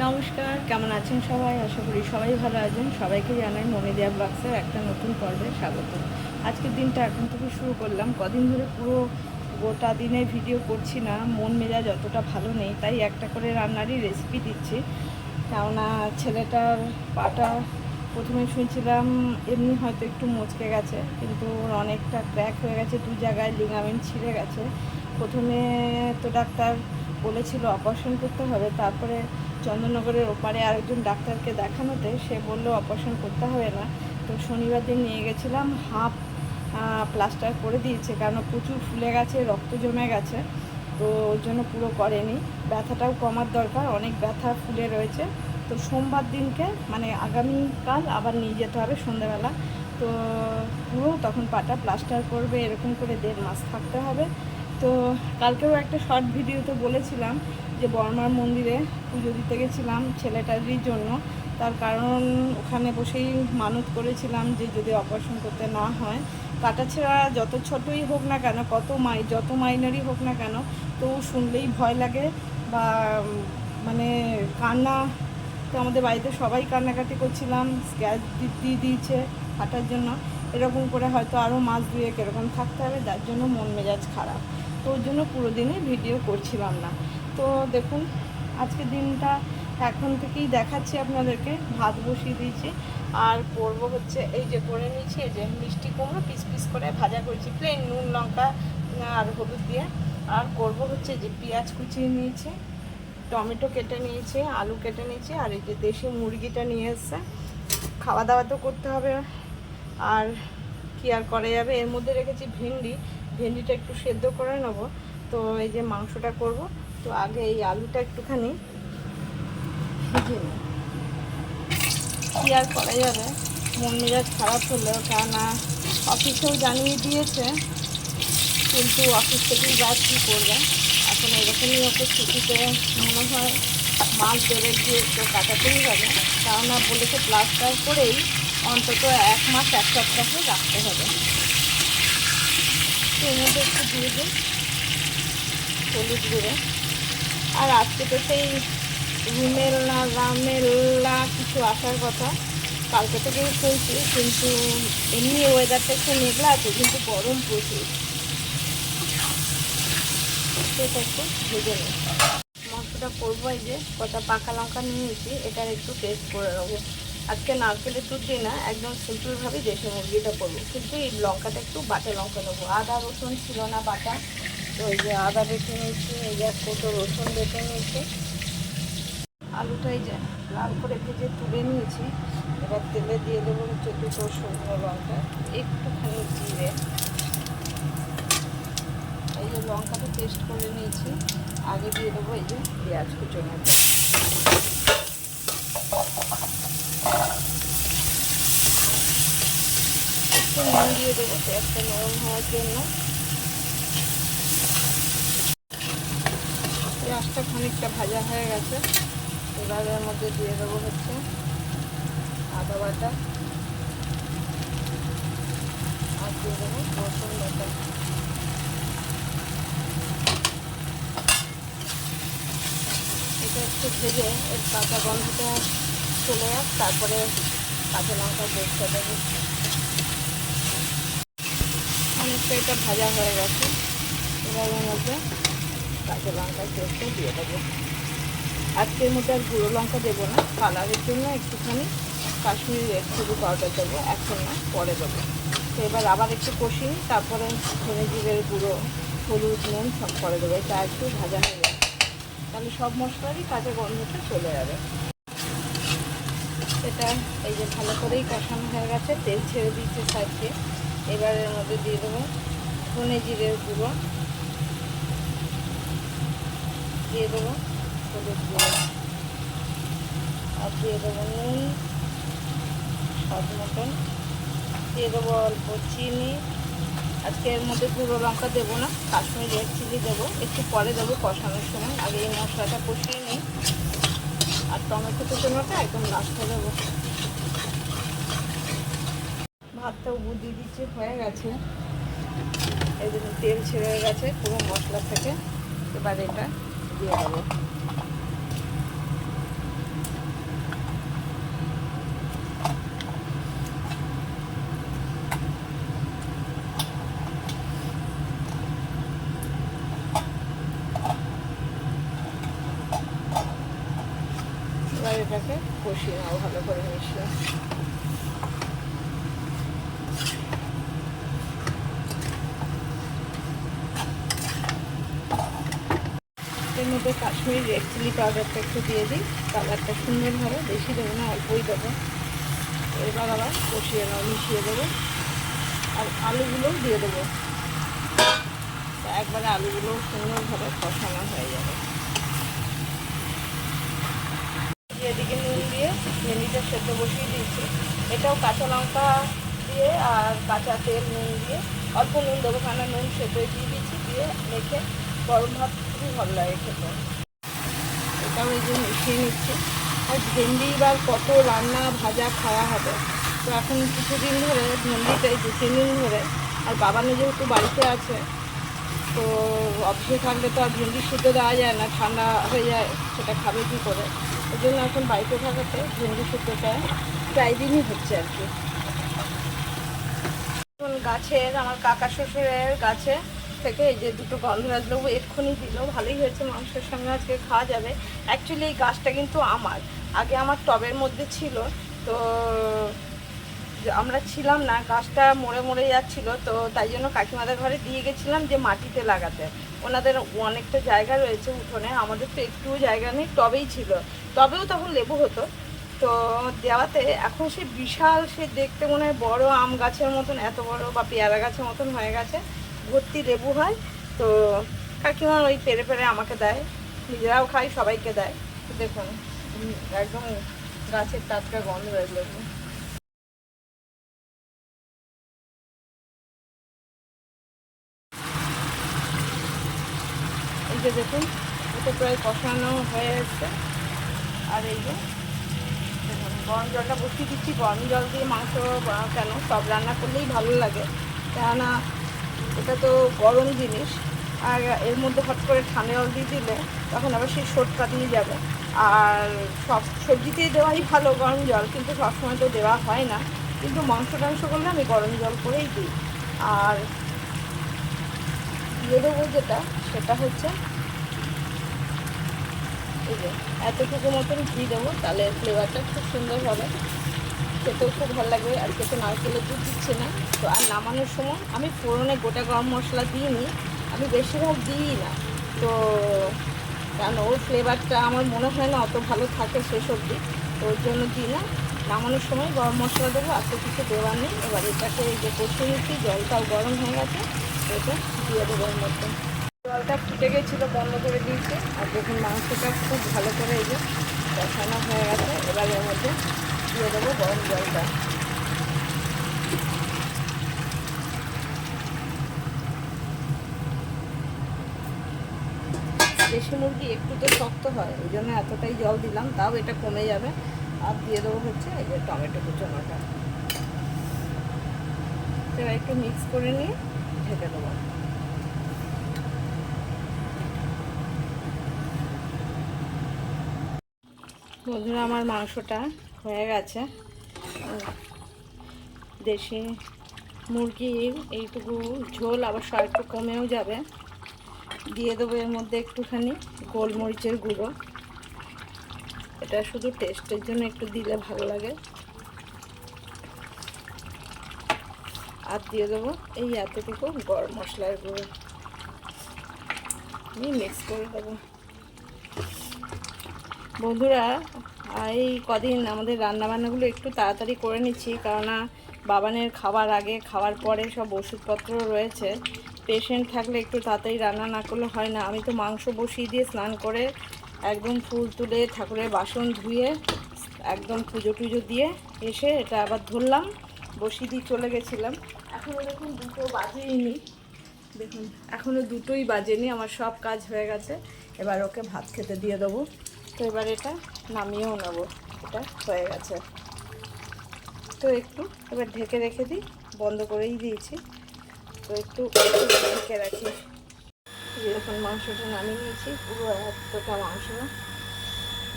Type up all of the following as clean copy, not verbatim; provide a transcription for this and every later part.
নমস্কার, কেমন আছেন সবাই? আশা করি সবাই ভালো আছেন। সবাইকে জানাই মমিদিয়া ব্লগসের একটা নতুন পর্বে স্বাগত। আজকের দিনটা এখন থেকে শুরু করলাম। কদিন ধরে পুরো গোটা দিনে ভিডিও করছি না, মন মেজাজ অতটা ভালো নেই, তাই একটা করে রান্নারই রেসিপি দিচ্ছি। কেননা ছেলেটার পাটা প্রথমে শুনছিলাম এমনি হয়তো একটু মচকে গেছে, কিন্তু ওর অনেকটা ক্র্যাক হয়ে গেছে, দু জায়গায় লিগামেন্ট ছিঁড়ে গেছে। প্রথমে তো ডাক্তার বলেছিল অপারেশন করতে হবে, তারপরে চন্দননগরের ওপারে আরেকজন ডাক্তারকে দেখানোতে সে বললো অপারেশন করতে হবে না। তো শনিবার দিন নিয়ে গেছিলাম, হাফ প্লাস্টার করে দিয়েছে, কারণ প্রচুর ফুলে গেছে, রক্ত জমে গেছে, তো ওর জন্য পুরো করেনি। ব্যথাটাও কমার দরকার, অনেক ব্যথা ফুলে রয়েছে। তো সোমবার দিনকে মানে আগামীকাল আবার নিয়ে যেতে হবে সন্ধ্যাবেলা। তো পুরো তখন পাটা প্লাস্টার করবে, এরকম করে 1.5 মাস থাকতে হবে। তো কালকেও একটা শর্ট ভিডিওতে বলেছিলাম যে বর্মার মন্দিরে পুজো দিতে গেছিলাম ছেলেটারই জন্য। তার কারণ ওখানে বসেই মানত করেছিলাম যে যদি অপারেশন করতে না হয়, কাটাছেঁড়া যত ছোটই হোক না কেন, যত মাইনারই হোক না কেন, তো শুনলেই ভয় লাগে বা মানে কান্না। তো আমাদের বাড়িতে সবাই কান্নাকাটি করছিলাম, গ্যাস দিয়ে দিয়েছে ফাটার জন্য। এরকম করে হয়তো আরও মাস 2 এরকম থাকতে হবে, যার জন্য মন মেজাজ খারাপ। তো ওর জন্য পুরো দিনে ভিডিও করছিলাম না। তো দেখুন আজকের দিনটা এখন থেকেই দেখাচ্ছি আপনাদেরকে। ভাত বসিয়ে দিয়েছি, আর করবো হচ্ছে এই যে করে নিয়েছি, এই যে মিষ্টি কুমড়ো পিস পিস করে ভাজা করেছি, প্লেন নুন লঙ্কা আর হলুদ দিয়ে। আর করবো হচ্ছে যে পেঁয়াজ কুচিয়ে নিয়েছি, টমেটো কেটে নিয়েছি, আলু কেটে নিয়েছি, আর এই যে দেশি মুরগিটা নিয়ে এসছে। খাওয়া দাওয়া তো করতে হবে, আর কি আর করা যাবে। এর মধ্যে রেখেছি ভেন্ডিটা একটু সেদ্ধ করে নেবো। তো এই যে মাংসটা করব, তো আগে এই আলুটা একটুখানি ভেজে নিই। কী আর করা যাবে, মন মেজাজ খারাপ হলেও, কেননা অফিসেও জানিয়ে দিয়েছে, কিন্তু অফিস থেকেই যা কী করবে। এখন এরকমই ওকে ছুটিতে মনে হয় মাছ দেবে দিয়ে তো কাটাতেই হবে, কেননা বলেছে প্লাস্টার করেই অন্তত 1 মাস 1 সপ্তাহ রাখতে হবে। তো এর মধ্যে একটু দিয়ে দিই হলুদ গুঁড়ো। আর আজকে তো সেই রামেলা কিছু আসার কথা, কালকে থেকেই চলছে, কিন্তু এমনি ওয়েদারটা একটু মেঘলা আছে, কিন্তু গরম প্রচুর। সেটা একটু ভেজে নিই। মাংসটা করবো, এই যে কটা পাকা লঙ্কা নিয়েছি, এটার একটু টেস্ট করে নেবো। আজকে নারকেলের দুধ দিই না, একদম সিম্পলভাবেই দেশি মুরগিটা করবো, কিন্তু এই লঙ্কাটা একটু বাটা লঙ্কা দেবো। আদা রসুন ছিল না বাটা, তো এই যে আদা বেটে নিয়েছি, এই যে 1 কোটো রসুন বেটে নিয়েছি। আলুটা এই যে লাল করে ভেজে তুলে নিয়েছি। এবার তেলে দিয়ে দেবো হচ্ছে 2 শুকনো লঙ্কা, একটুখানি জিরে, এই যে লঙ্কাটা পেস্ট করে নিয়েছি। আগে দিয়ে দেবো এই যে পেঁয়াজ কুচোনো, একটু নুন দিয়ে দেবো পেঁয়াজটা নরম হওয়ার জন্য। পেঁয়াজটা খানিকটা ভাজা হয়ে গেছে, এবার এর মধ্যে দিয়ে দেবো হচ্ছে আদা বাটা, আর দিয়ে দেবো রসুন বাটা। এটা একটু ভেজে এর কাঁচা গন্ধটা চলে যাক, তারপরে কাঁচা লঙ্কা বেটে দেবো। অনেকটা এটা ভাজা হয়ে গেছে, এবার এর মধ্যে কাঁচা লঙ্কার পেস্টটা দিয়ে দেবো। আজকের মধ্যে আর গুঁড়ো লঙ্কা দেবো না, কালারের জন্য একটুখানি কাশ্মীরি রেড চিলি পাউডার দেবো, এখন না পরে দেবো। তো এবার আবার একটু কষিয়ে তারপরে ধনে জিরের গুঁড়ো, হলুদ নুন সব পরে দেবো। এটা একটু ভাজা হয়ে যাবে, তাহলে সব মশলারই কাঁচা গন্ধটা চলে যাবে। এটা এই যে ভালো করেই কষানো হয়ে গেছে, তেল ছেড়ে দিচ্ছে সাইডে। এবার এর মধ্যে দিয়ে দেবো ধনে জিরের গুঁড়ো, দিয়ে দেবো হলুদ গুঁড়ো, আর দিয়ে দেবো নুন স্বাদ মতন, দিয়ে দেবো অল্প চিনি। আজকে এর মধ্যে গুঁড়ো লঙ্কা দেবো না, কাশ্মীরি রেড চিলি দেবো, একটু পরে দেবো কষানোর সময়। আগে এই মশলাটা কষিয়ে নিই, আর টমেটো কুচোনোটা একদম লাস্টে দেবো। ভাতটা উবু দিয়ে দিচ্ছি, হয়ে গেছে, এই জন্য তেল ছেড়ে গেছে পুরো মশলা থেকে। এবার এটা দিয়ে দেবো। এটাকে কষিয়ে নাও ভালো করে মিশিয়ে। এর মধ্যে কাশ্মীরি রেড চিলি পাউডারটা একটু দিয়ে দিই, কালারটা সুন্দর হবে। বেশি দেবো না, অল্পই দেবো। এবার আবার কষিয়ে নাও, মিশিয়ে দেবো। আর আলুগুলোও দিয়ে দেবো, একবারে আলুগুলো সুন্দরভাবে কষানো হয়ে যাবে। এদিকে নুন দিয়ে ভেন্ডিটা সেদ্ধ বসিয়ে দিয়েছি। এটাও কাঁচা লঙ্কা দিয়ে আর কাঁচা তেল নুন দিয়ে, অল্প নুন দেবো কারণ নুন সেদ্ধ দিয়ে দিয়েছি, দিয়ে মেখে গরম ভাত খুবই ভালো লাগে খেতে। এটাও এই যে মিশিয়ে নিচ্ছি। আর ভেন্ডি এবার কত রান্না ভাজা খাওয়া হবে, তো এখন কিছুদিন ধরে ভেন্ডিটাই 2-3 দিন ধরে। আর বাবানো যেহেতু বাড়িতে আছে, তো অফিসে থাকলে তো আর ভেন্ডি সিদ্ধ দেওয়া যায় না, ঠান্ডা হয়ে যায়, সেটা খাবে কী করে। ওই জন্য এখন বাড়িতে থাকাতে ভেন্ডি সিদ্ধটা প্রায় দিনই হচ্ছে আর কি। এখন গাছের আমার কাকা শ্বশুরের গাছে থেকে এই যে দুটো গন্ধরাজ লেবু এক্ষুনি দিল, ভালোই হয়েছে, মাংসের সঙ্গে আজকে খাওয়া যাবে। অ্যাকচুয়ালি এই গাছটা কিন্তু আমার আগে আমার টবের মধ্যে ছিল, তো আমরা ছিলাম না, গাছটা মরে মরে যাচ্ছিলো, তো তাই জন্য কাকিমাদের ঘরে দিয়ে গেছিলাম যে মাটিতে লাগাতে। ওনাদের অনেকটা জায়গা রয়েছে উঠোনে, আমাদের তো একটু জায়গা নেই, টবেই ছিল। টবেও তখন লেবু হতো, তো দেওয়াতে এখন সে বিশাল, সে দেখতে মনে হয় বড় আম গাছের মতন, এত বড়, বা পেয়ারা গাছের মতন হয়ে গেছে, ভর্তি লেবু হয়। তো কাকিমা ওই পেরে পেরে আমাকে দেয়, নিজেরাও খাই, সবাইকে দেয়। দেখুন একদম গাছের টাটকা গন্ধ রয়েছে লেবু। এই যে দেখুন, এটা প্রায় কষানো হয়ে এসছে। আর এই যে দেখুন গরম জলটা বসিয়ে দিচ্ছি। গরম জল দিয়ে মাংস কেন সব রান্না করলেই ভালো লাগে, কেননা এটা তো গরম জিনিস। আর এর মধ্যে হট করে ঠান্ডা জল দিয়ে দিলে তখন আবার সেই সোটকা দিয়ে যাবে। আর সব সবজিতেই দেওয়াই ভালো গরম জল, কিন্তু সবসময় তো দেওয়া হয় না। কিন্তু মাংস টাংস করলে আমি গরম জল করেই দিই। আর দিয়ে দেবো যেটা, সেটা হচ্ছে এই যে এতটুকু মতন ঘি দেবো, তাহলে ফ্লেভারটা খুব সুন্দর হবে, খেতেও খুব ভালো লাগবে। আজকে তো নারকেলের দুধ দিচ্ছে না। তো আর নামানোর সময় আমি ফোড়নে গোটা গরম মশলা দিইনি, আমি বেশিরভাগ দিই না। তো কারণ ওর ফ্লেভারটা আমার মনে হয় না অত ভালো থাকে সেসব দিক, তো ওর জন্য দিই না। নামানোর সময় গরম মশলা দেবো, আর তো কিছু দেওয়ার নেই। এবার এটাকে এই যে কষিয়ে নিচ্ছি, জলটাও গরম হয়ে গেছে, এটা দিয়ে দেবো এর মধ্যে। জলটা ফুটে গেছিলো, বন্ধ করে দিয়েছে। আর দেখুন মাংসটা খুব ভালো করে এই যে কষানো হয়ে গেছে। এবার এর মধ্যে দিয়ে দেবো গরম জলটা। দেশি মুরগি একটু তো শক্ত হয়, ওই জন্য এতটাই জল দিলাম, তাও এটা কমে যাবে। আর দিয়ে দেবো হচ্ছে এই যে টমেটো কুচোনোটা। এবার একটু মিক্স করে নিয়ে ঢেকে দেবো। বন্ধুরা আমার মাংসটা হয়ে গেছে। দেশি মুরগির এইটুকু ঝোল আবার সব একটু কমেও যাবে। দিয়ে দেবো এর মধ্যে একটুখানি গোলমরিচের গুঁড়ো, এটা শুধু টেস্টের জন্য একটু দিলে ভালো লাগে। আর দিয়ে দেবো এই এতটুকু গরম মশলার গুঁড়ো, আমি মিক্স করে দেবো। বন্ধুরা এই কদিন আমাদের রান্নাবান্নাগুলো একটু তাড়াতাড়ি করে নিচ্ছি, কেননা বাবানের খাবার আগে খাওয়ার পরে সব ওষুধপত্র রয়েছে। পেশেন্ট থাকলে একটু তাড়াতাড়ি রান্না না করলে হয় না। আমি তো মাংস বসিয়ে দিয়ে স্নান করে একদম ফুল তুলে ঠাকুরের বাসন ধুয়ে একদম পুজো টুজো দিয়ে এসে এটা আবার ধরলাম, বসিয়ে দিয়ে চলে গেছিলাম। এখনও দেখুন 2টো বাজেইনি, দেখুন এখনও 2টোই বাজেনি, আমার সব কাজ হয়ে গেছে। এবার ওকে ভাত খেতে দিয়ে দেবো। তো এবার এটা নামিয়েও নেব, এটা হয়ে গেছে। তো একটু এবার ঢেকে রেখে দিই, বন্ধ করেই দিয়েছি। তো একটু ঢেকে রাখি। যেরকম মাংসটা নামিয়ে নিয়েছি, পুরো এতটা মাংস,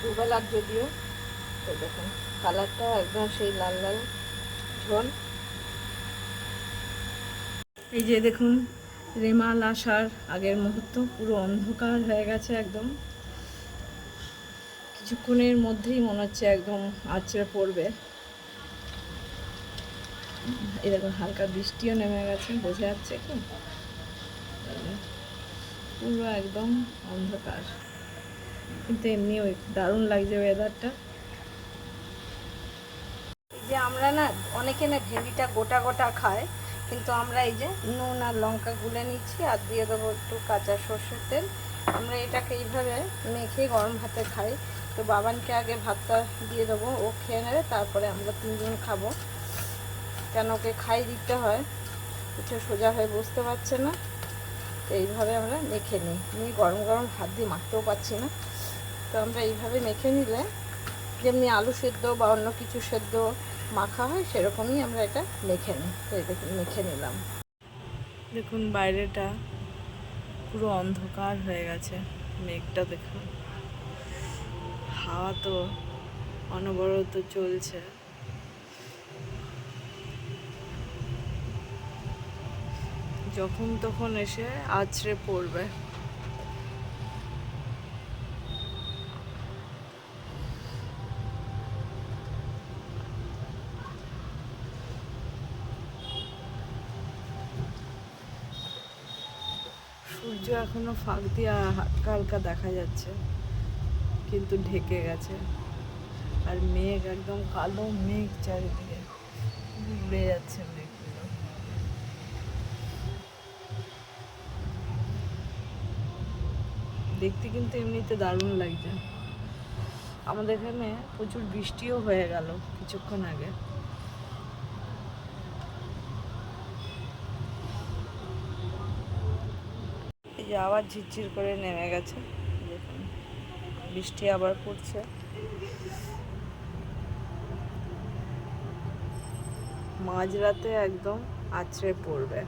দুবেলার যদিও। তো দেখুন কালারটা একদম সেই লাল লাল ঝোল। এই যে দেখুন রেমাল আসার আগের মুহূর্ত, পুরো অন্ধকার হয়ে গেছে একদম। কি কিছুক্ষণের মধ্যেই মনে হচ্ছে একদম আছড়ে পড়বে। এরকম হালকা বৃষ্টিও নেমে গেছে, বোঝা যাচ্ছে কি পুরো একদম অন্ধকার, কিন্তু এমনিও দারুণ লাগছে ওয়েদারটা। এই যে আমরা না অনেকে না ভেন্ডিটা গোটা গোটা খায়, কিন্তু আমরা এই যে নুন আর লঙ্কা গুলে নিচ্ছি আর দিয়ে দেবো একটু কাঁচা সর্ষের তেল। আমরা এটাকে এইভাবে মেখে গরম ভাতে খাই। তো বাবানকে আগে ভাতটা দিয়ে দেবো, ও খেয়ে নেবে, তারপরে আমরা তিনজন খাবো। কেন ওকে খাই দিতে হয়, কিছু সোজা হয়ে বসতে পারছে না। তো এইভাবে আমরা মেখে নিই, গরম গরম হাত দিয়ে মাখতেও পারছি না। তো আমরা এইভাবে মেখে নিলে যেমনি আলু সেদ্ধ বা অন্য কিছু সেদ্ধ মাখা হয় সেরকমই আমরা এটা মেখে নিই। তো এই দেখুন মেখে নিলাম। দেখুন বাইরেটা পুরো অন্ধকার হয়ে গেছে, মেঘটা দেখুন, হাওয়া তো অনবরত চলছে। যখন তখন এসে আছড়ে পড়বে। সূর্য এখনো ফাঁক দিয়ে হালকা হালকা দেখা যাচ্ছে, কিন্তু ঢেকে গেছে। আর মেঘ একদম কালো মেঘ, চারিদিকে উড়ে যাচ্ছে মেঘগুলো। দেখতে কিন্তু এমনিতে দারুণ লাগছে। আমাদের এখানে প্রচুর বৃষ্টিও হয়ে গেল কিছুক্ষণ আগে। এই যে আবার ঝিরঝির করে নেমে গেছে, দেখুন বৃষ্টি আবার পড়ছে। মাঝরাতে একদম আছড়ে পড়বে।